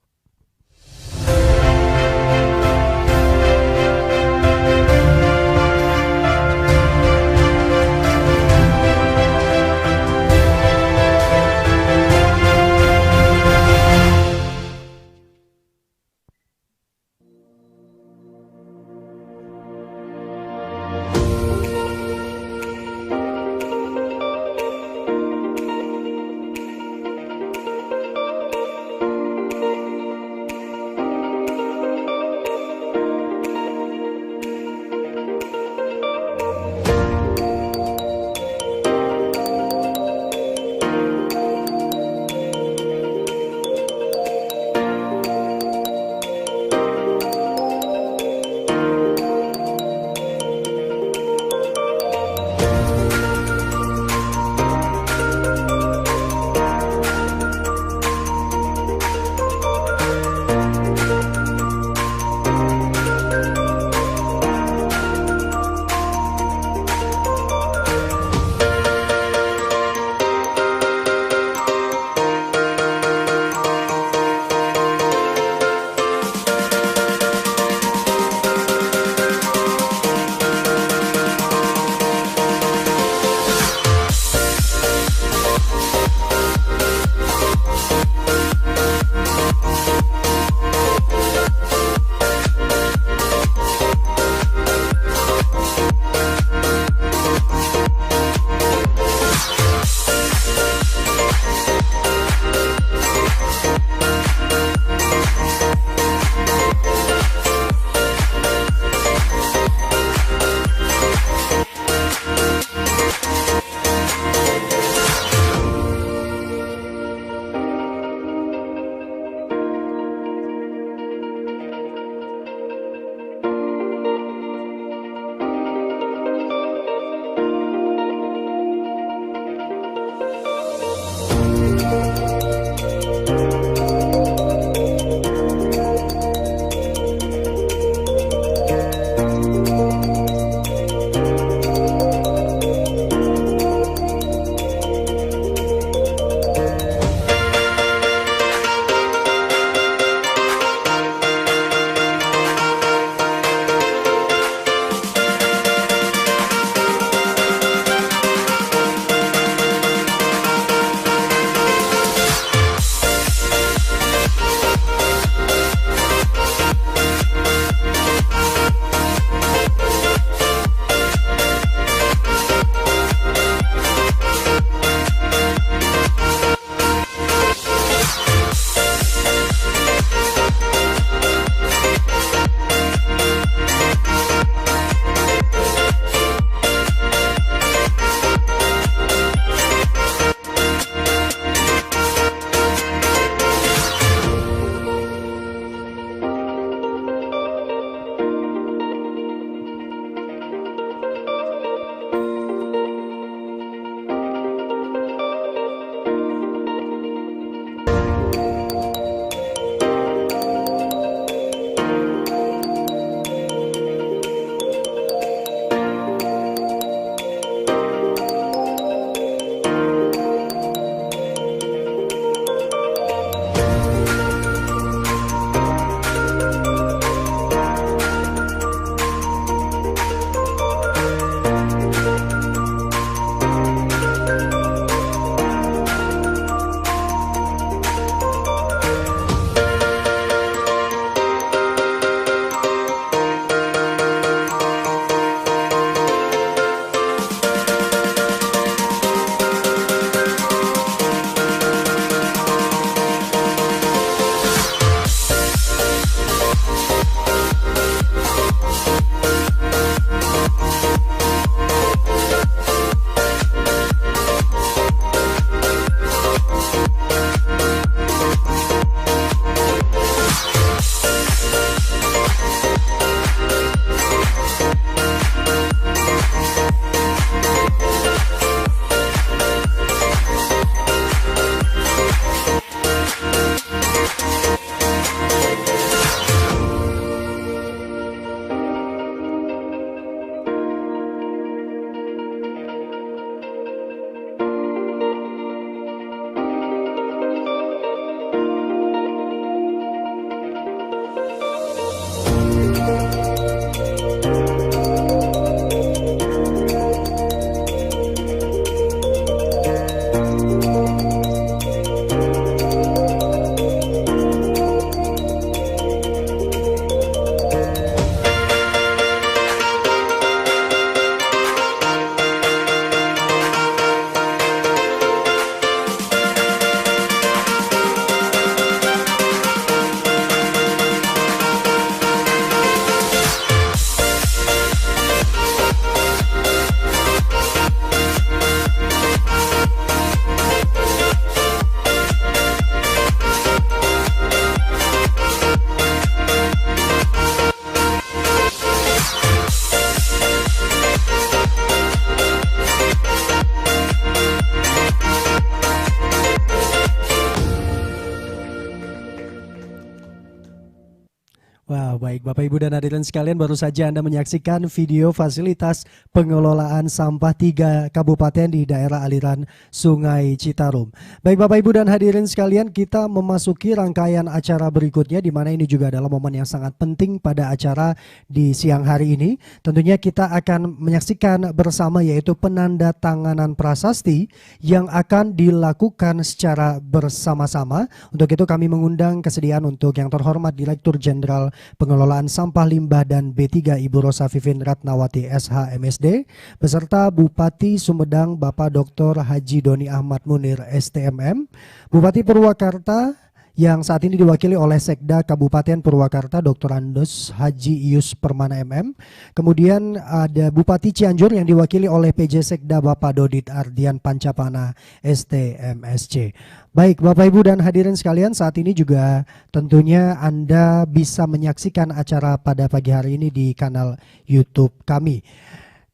Wah, baik Bapak Ibu dan hadirin sekalian, baru saja Anda menyaksikan video fasilitas pengelolaan sampah 3 kabupaten di daerah aliran Sungai Citarum. Baik Bapak Ibu dan hadirin sekalian, kita memasuki rangkaian acara berikutnya, di mana ini juga adalah momen yang sangat penting pada acara di siang hari ini. Tentunya kita akan menyaksikan bersama yaitu penandatanganan prasasti yang akan dilakukan secara bersama-sama. Untuk itu kami mengundang kesediaan untuk yang terhormat Direktur Jenderal Pengelolaan Sampah Limbah dan B3 Ibu Rosa Vivin Ratnawati SH MSD beserta Bupati Sumedang Bapak Dr. Haji Doni Ahmad Munir STMM, Bupati Purwakarta yang saat ini diwakili oleh Sekda Kabupaten Purwakarta Dr. Andos Haji Ius Permana MM. Kemudian ada Bupati Cianjur yang diwakili oleh PJ Sekda Bapak Dodit Ardian Pancapana STMSC. Baik Bapak Ibu dan hadirin sekalian, saat ini juga tentunya Anda bisa menyaksikan acara pada pagi hari ini di kanal YouTube kami.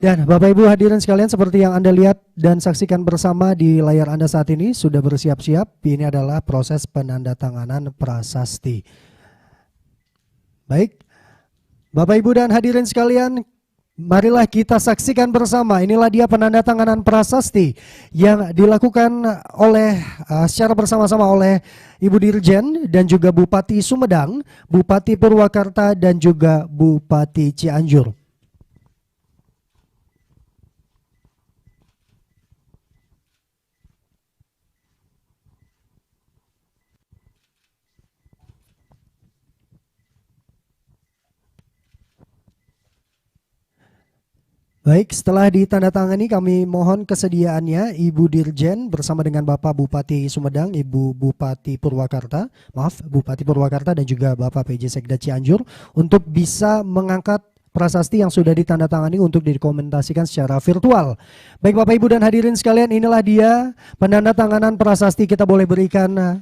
Dan Bapak Ibu hadirin sekalian, seperti yang Anda lihat dan saksikan bersama di layar Anda saat ini, sudah bersiap-siap. Ini adalah proses penandatanganan prasasti. Baik, Bapak Ibu dan hadirin sekalian, marilah kita saksikan bersama. Inilah dia penandatanganan prasasti yang dilakukan oleh secara bersama-sama oleh Ibu Dirjen dan juga Bupati Sumedang, Bupati Purwakarta dan juga Bupati Cianjur. Baik, setelah ditandatangani kami mohon kesediaannya Ibu Dirjen bersama dengan Bapak Bupati Sumedang, Ibu Bupati Purwakarta, Bupati Purwakarta dan juga Bapak PJ Sekda Cianjur untuk bisa mengangkat prasasti yang sudah ditandatangani untuk dikomentasikan secara virtual. Baik Bapak Ibu dan hadirin sekalian, inilah dia penandatanganan prasasti. Kita boleh berikan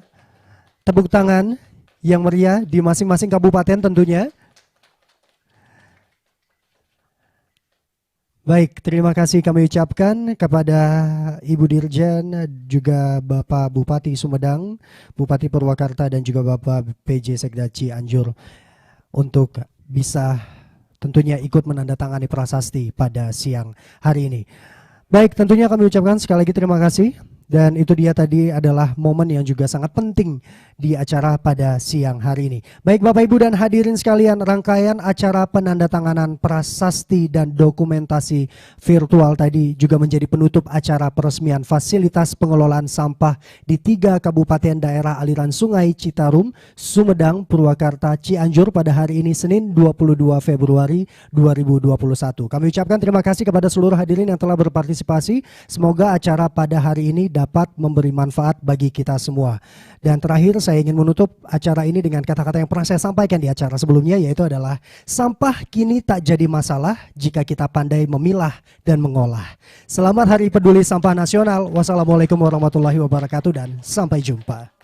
tepuk tangan yang meriah di masing-masing kabupaten tentunya. Baik, terima kasih kami ucapkan kepada Ibu Dirjen, juga Bapak Bupati Sumedang, Bupati Purwakarta dan juga Bapak PJ Sekda Cianjur untuk bisa tentunya ikut menandatangani prasasti pada siang hari ini. Baik, tentunya kami ucapkan sekali lagi terima kasih. Dan itu dia tadi adalah momen yang juga sangat penting di acara pada siang hari ini. Baik Bapak Ibu dan hadirin sekalian, rangkaian acara penandatanganan prasasti dan dokumentasi virtual tadi juga menjadi penutup acara peresmian fasilitas pengelolaan sampah di 3 kabupaten daerah aliran Sungai Citarum, Sumedang, Purwakarta, Cianjur pada hari ini Senin 22 Februari 2021. Kami ucapkan terima kasih kepada seluruh hadirin yang telah berpartisipasi. Semoga acara pada hari ini dapat memberi manfaat bagi kita semua. Dan terakhir saya ingin menutup acara ini dengan kata-kata yang pernah saya sampaikan di acara sebelumnya, yaitu adalah sampah kini tak jadi masalah jika kita pandai memilah dan mengolah. Selamat Hari Peduli Sampah Nasional. Wassalamualaikum warahmatullahi wabarakatuh dan sampai jumpa.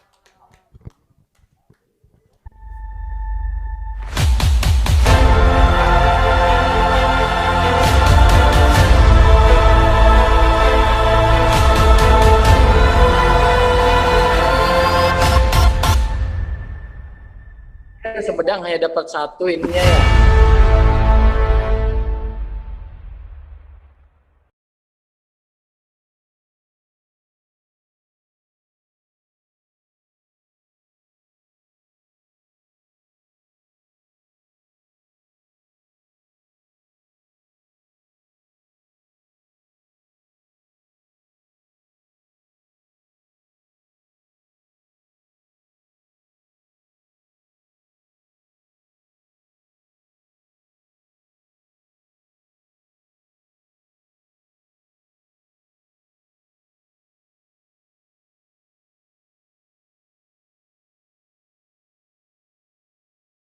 Sumedang hanya dapat 1 ininya ya.